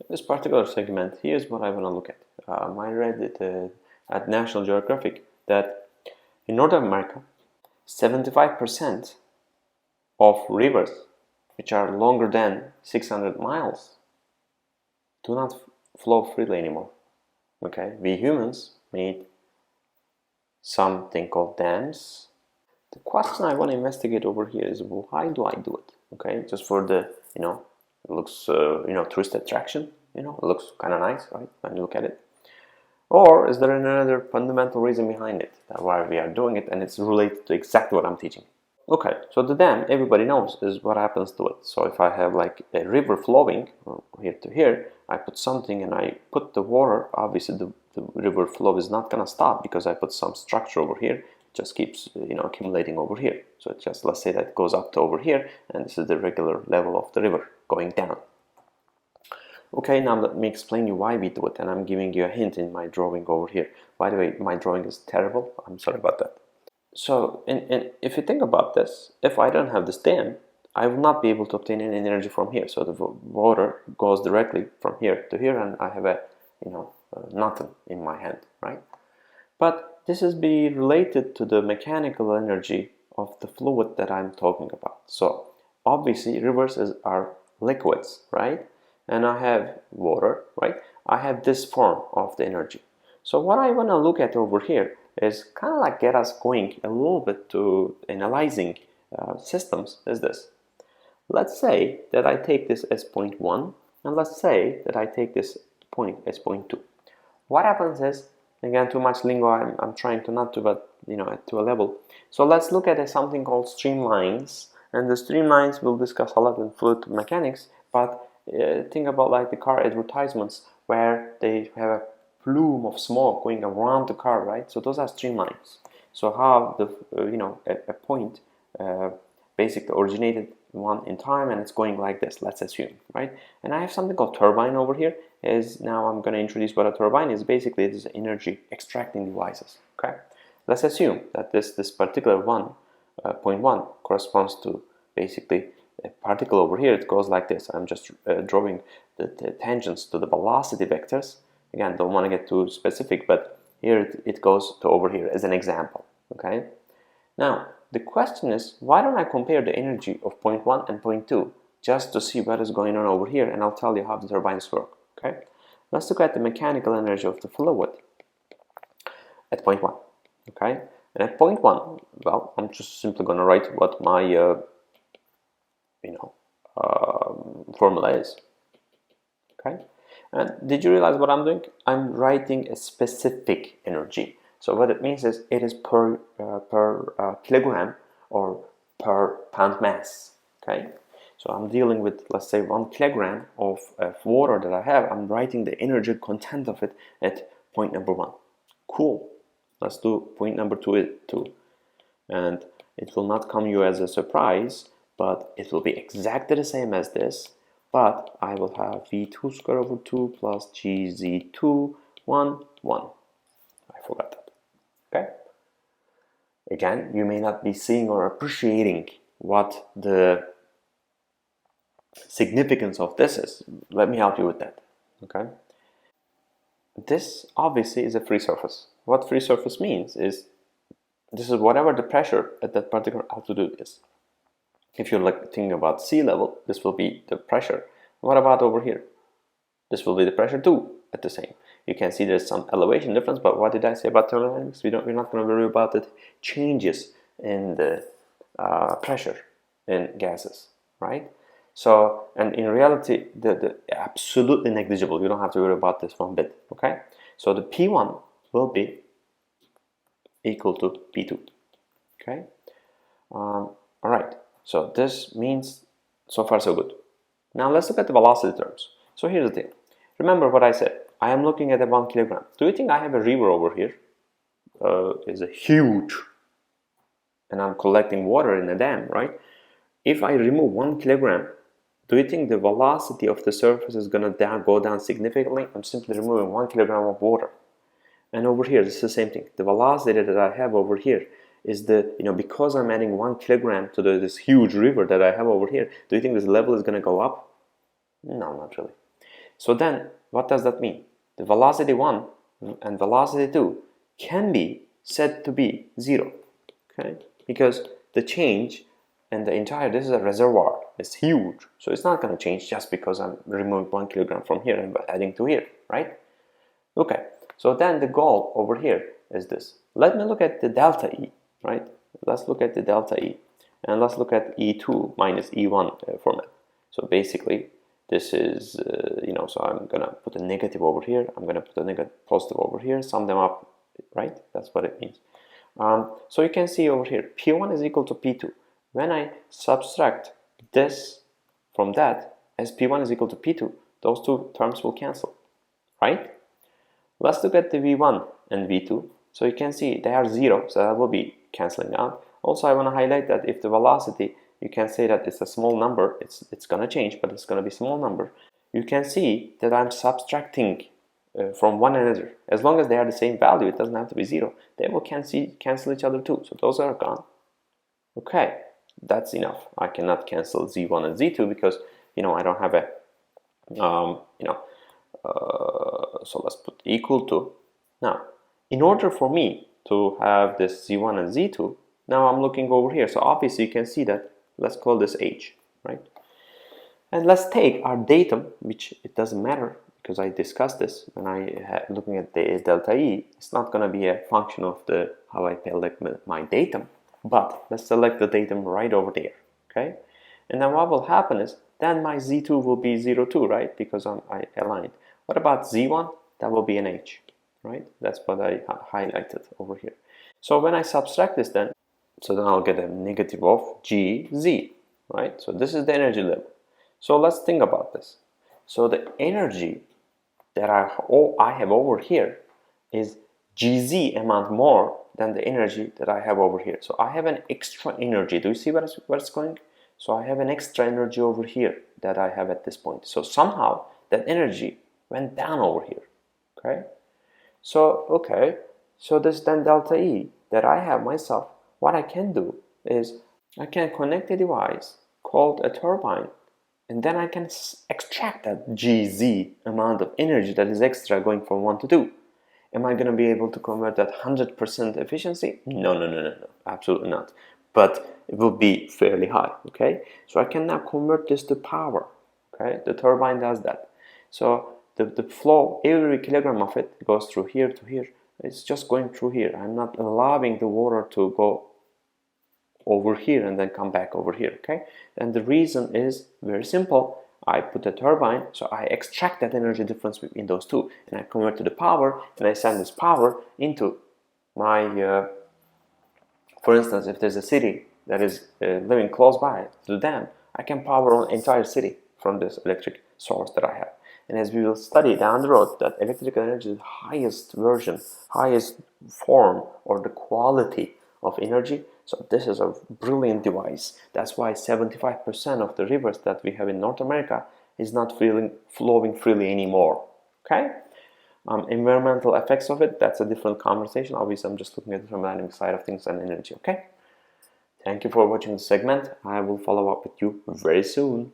In this particular segment, here's what I want to look at. I read it at National Geographic that in North America, 75% of rivers which are longer than 600 miles do not flow freely anymore. Okay, we humans made something called dams. The question I want to investigate over here is, why do I do it? Okay, just for the, it looks, tourist attraction, it looks kind of nice, right, when you look at it. Or is there another fundamental reason behind it, that why we are doing it, and it's related to exactly what I'm teaching? Okay, so the dam, everybody knows, is what happens to it. So if I have like a river flowing from here to here, I put something and I put the water, obviously the river flow is not gonna stop because I put some structure over here. It just keeps, accumulating over here. So it just, let's say that it goes up to over here, and this is the regular level of the river going down. Okay, now let me explain you why we do it, and I'm giving you a hint in my drawing over here. By the way, my drawing is terrible. I'm sorry about that. So, if you think about this, if I don't have this dam, I will not be able to obtain any energy from here. So the water goes directly from here to here, and I have nothing in my hand, right? But this is be related to the mechanical energy of the fluid that I'm talking about. So obviously rivers are liquids, right? And I have water, right? I have this form of the energy. So what I want to look at over here is kind of like get us going a little bit to analyzing systems is this. Let's say that I take this as point 1, and let's say that I take this point as point 2. What happens is, again, too much lingo, I'm trying to not to, but to a level. So let's look at something called streamlines, and the streamlines we'll discuss a lot in fluid mechanics, but think about like the car advertisements where they have a plume of smoke going around the car, right? So those are streamlines. So how the a point basically originated one in time, and it's going like this, let's assume, right? And I have something called turbine over here. Is now I'm going to introduce what a turbine is. Basically, it is energy extracting devices. Okay, let's assume that this particular one, point 1, corresponds to basically a particle over here. It goes like this. I'm just drawing the tangents to the velocity vectors. Again, don't want to get too specific, but here it goes to over here as an example. Okay, now the question is, why don't I compare the energy of point 1 and point 2 just to see what is going on over here, and I'll tell you how the turbines work. Okay, let's look at the mechanical energy of the fluid at point 1. Okay, and at point 1, well, I'm just simply going to write what my formula is. Okay, and did you realize what I'm doing? I'm writing a specific energy. So what it means is it is per kilogram or per pound mass. Okay, so I'm dealing with, let's say, 1 kilogram of water that I have. I'm writing the energy content of it at point number 1. Cool. Let's do point number 2 too. And it will not come you as a surprise, but it will be exactly the same as this. But I will have V2 square over 2 plus GZ2, 1, 1. I forgot that. Okay? Again, you may not be seeing or appreciating what the significance of this is. Let me help you with that. Okay? This obviously is a free surface. What free surface means is this is whatever the pressure at that particular altitude is. If you're like thinking about sea level, this will be the pressure. What about over here? This will be the pressure too at the same. You can see there's some elevation difference, but what did I say about thermodynamics? We're not going to worry about the changes in the pressure in gases, right? So, and in reality, the absolutely negligible. You don't have to worry about this one bit, okay? So the P1 will be equal to P2, okay? All right, so this means so far so good. Now let's look at the velocity terms. So here's the thing. Remember what I said. I am looking at a 1 kilogram. Do you think I have a river over here? Is a huge, and I'm collecting water in a dam, right? If I remove 1 kilogram, do you think the velocity of the surface is going to go down significantly? I'm simply removing 1 kilogram of water. And over here, this is the same thing. The velocity that I have over here is because I'm adding 1 kilogram to this huge river that I have over here, do you think this level is going to go up? No, not really. So then what does that mean? The velocity 1 and velocity 2 can be said to be 0, okay? Because the change and the entire, this is a reservoir, it's huge, so it's not going to change just because I'm removing 1 kilogram from here and adding to here, right? Okay, so then the goal over here is this. Let me look at the delta E, right? Let's look at the delta E, and let's look at E2 minus E1 format. So basically this is, so I'm gonna put a negative over here, I'm gonna put a negative positive over here, sum them up, right? That's what it means. So you can see over here, P1 is equal to P2. When I subtract this from that, as P1 is equal to P2, those two terms will cancel, right? Let's look at the V1 and V2. So you can see they are 0, so that will be canceling out. Also, I want to highlight that if the velocity, you can say that it's a small number, it's going to change, but it's going to be a small number. You can see that I'm subtracting from one another. As long as they are the same value, it doesn't have to be 0. They will cancel each other too. So those are gone. Okay, that's enough. I cannot cancel Z1 and Z2 because, I don't have a, so let's put equal to. Now, in order for me to have this Z1 and Z2, now I'm looking over here. So obviously you can see that, let's call this H, right? And let's take our datum, which it doesn't matter because I discussed this when looking at the delta E. It's not going to be a function of how I select my datum, but let's select the datum right over there, okay? And then what will happen is, then my Z2 will be 0, 2, right? Because I aligned. What about Z1? That will be an H, right? That's what I highlighted over here. So when I subtract this then I'll get a negative of GZ, right? So this is the energy level. So let's think about this. So the energy that I have over here is GZ amount more than the energy that I have over here. So I have an extra energy. Do you see where it's going? So I have an extra energy over here that I have at this point. So somehow that energy went down over here, okay? So this then delta E that I have myself, what I can do is I can connect a device called a turbine, and then I can extract that GZ amount of energy that is extra going from 1 to 2. Am I going to be able to convert that 100% efficiency? No, absolutely not. But it will be fairly high, okay? So I can now convert this to power, okay? The turbine does that. So the flow, every kilogram of it goes through here to here. It's just going through here. I'm not allowing the water to go over here and then come back over here, okay? And the reason is very simple. I put a turbine, so I extract that energy difference between those two, and I convert to the power, and I send this power into my, for instance, if there's a city that is living close by to the dam, I can power an entire city from this electric source that I have. And as we will study down the road, that electrical energy is the highest version, highest form, or the quality of energy. So this is a brilliant device. That's why 75% of the rivers that we have in North America is not flowing freely anymore, okay? Environmental effects of it, that's a different conversation. Obviously, I'm just looking at the thermodynamic side of things and energy, okay? Thank you for watching the segment. I will follow up with you very soon.